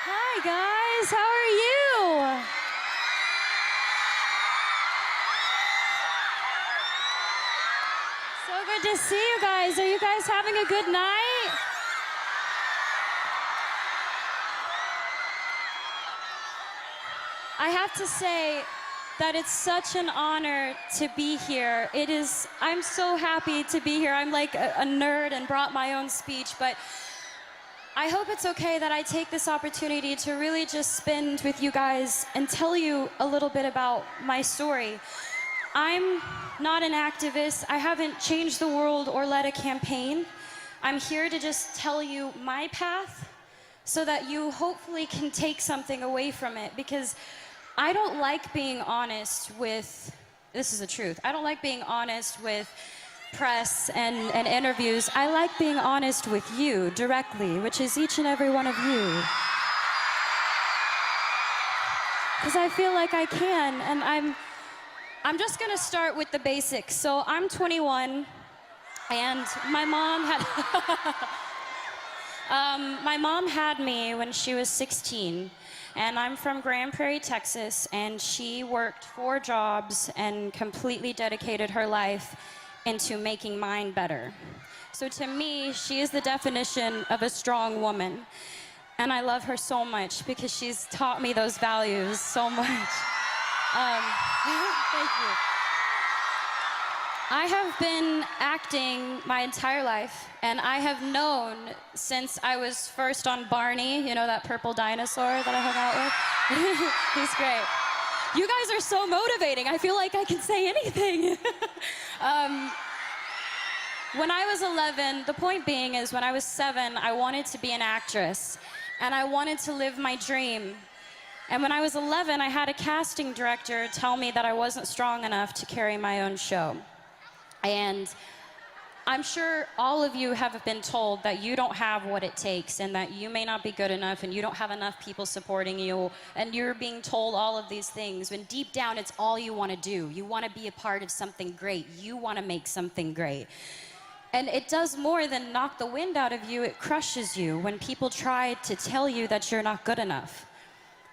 Hi, guys. How are you? So good to see you guys. Are you guys having a good night? I have to say that it's such an honor to be here. I'm so happy to be here. I'm like a nerd and brought my own speech, but I hope it's okay that I take this opportunity to really just spend with you guys and tell you a little bit about my story. I'm not an activist. I haven't changed the world or led a campaign. I'm here to just tell you my path so that you hopefully can take something away from it, because I don't like being honest with, this is the truth, I don't like being honest with press and interviews. I like being honest with you directly, which is each and every one of you. Because I feel like I can, and I'm just gonna start with the basics. So I'm 21, and my mom had me when she was 16. And I'm from Grand Prairie, Texas, and she worked 4 jobs and completely dedicated her life into making mine better. So to me, she is the definition of a strong woman. And I love her so much because she's taught me those values so much. Thank you. I have been acting my entire life, and I have known since I was first on Barney, you know, that purple dinosaur that I hung out with? He's great. You guys are so motivating. I feel like I can say anything. When I was 11, the point being is when I was 7, I wanted to be an actress, and I wanted to live my dream. And when I was 11, I had a casting director tell me that I wasn't strong enough to carry my own show. And I'm sure all of you have been told that you don't have what it takes and that you may not be good enough and you don't have enough people supporting you, and you're being told all of these things when deep down it's all you want to do. You want to be a part of something great. You want to make something great. And it does more than knock the wind out of you. It crushes you when people try to tell you that you're not good enough.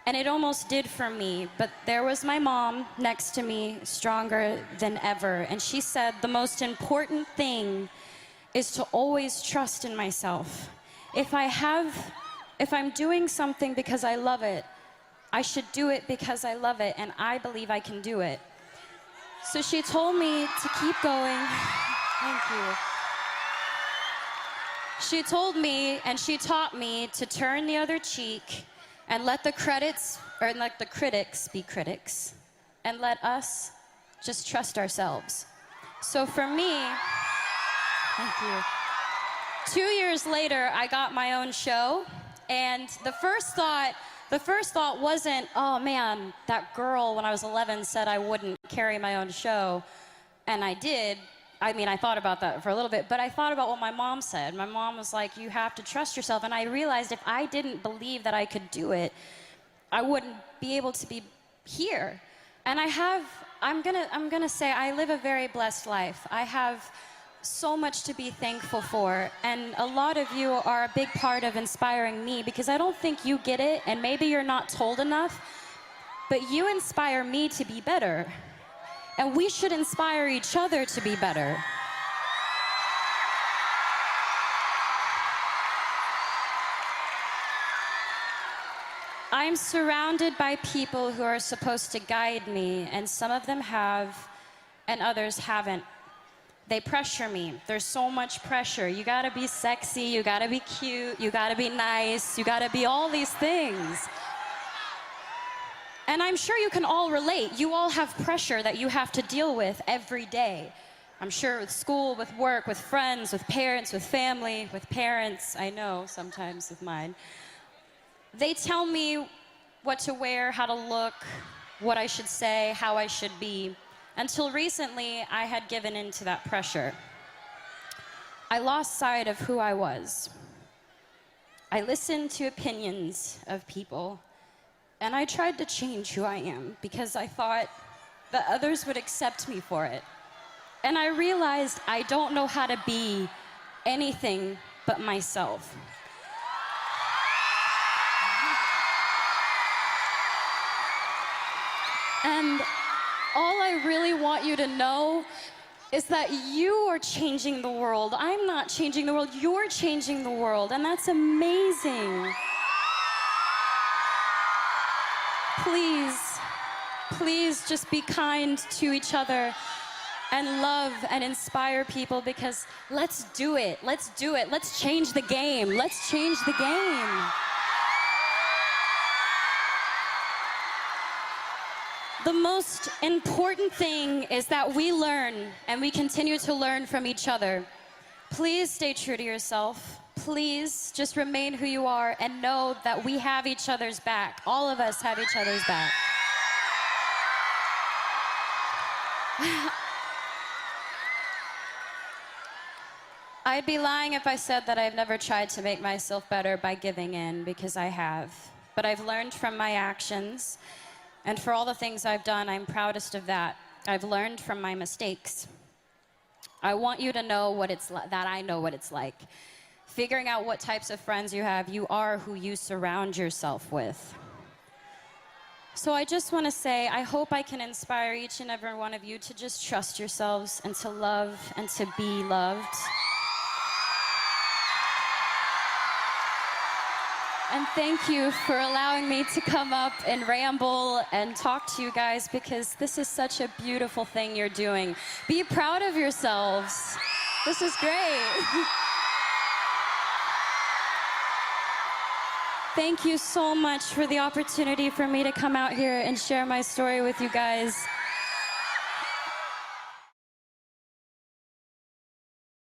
And it almost did for me, but there was my mom next to me, stronger than ever. And she said, the most important thing is to always trust in myself. If I'm doing something because I love it, I should do it because I love it, and I believe I can do it. So she told me to keep going. Thank you. She told me, and she taught me to turn the other cheek and let the critics be critics, and let us just trust ourselves. So for me, thank you. 2 years later, I got my own show, and the first thought wasn't, oh man, that girl when I was 11 said I wouldn't carry my own show, and I did. I mean, I thought about that for a little bit, but I thought about what my mom said. My mom was like, you have to trust yourself. And I realized if I didn't believe that I could do it, I wouldn't be able to be here. And I'm gonna say I live a very blessed life. I have so much to be thankful for. And a lot of you are a big part of inspiring me, because I don't think you get it, and maybe you're not told enough, but you inspire me to be better. And we should inspire each other to be better. I'm surrounded by people who are supposed to guide me, and some of them have, and others haven't. They pressure me. There's so much pressure. You gotta be sexy, you gotta be cute, you gotta be nice, you gotta be all these things. And I'm sure you can all relate. You all have pressure that you have to deal with every day. I'm sure with school, with work, with friends, with parents, with family, with parents. I know sometimes with mine. They tell me what to wear, how to look, what I should say, how I should be. Until recently, I had given in to that pressure. I lost sight of who I was. I listened to opinions of people, and I tried to change who I am because I thought that others would accept me for it. And I realized I don't know how to be anything but myself. And all I really want you to know is that you are changing the world. I'm not changing the world, you're changing the world, and that's amazing. Please, please just be kind to each other and love and inspire people, because let's do it, let's do it. Let's change the game, let's change the game. The most important thing is that we learn and we continue to learn from each other. Please stay true to yourself. Please just remain who you are and know that we have each other's back. All of us have each other's back. I'd be lying if I said that I've never tried to make myself better by giving in, because I have. But I've learned from my actions. And for all the things I've done, I'm proudest of that. I've learned from my mistakes. I want you to know what it's that I know what it's like. Figuring out what types of friends you have, you are who you surround yourself with. So I just want to say, I hope I can inspire each and every one of you to just trust yourselves and to love and to be loved. And thank you for allowing me to come up and ramble and talk to you guys, because this is such a beautiful thing you're doing. Be proud of yourselves. This is great. Thank you so much for the opportunity for me to come out here and share my story with you guys.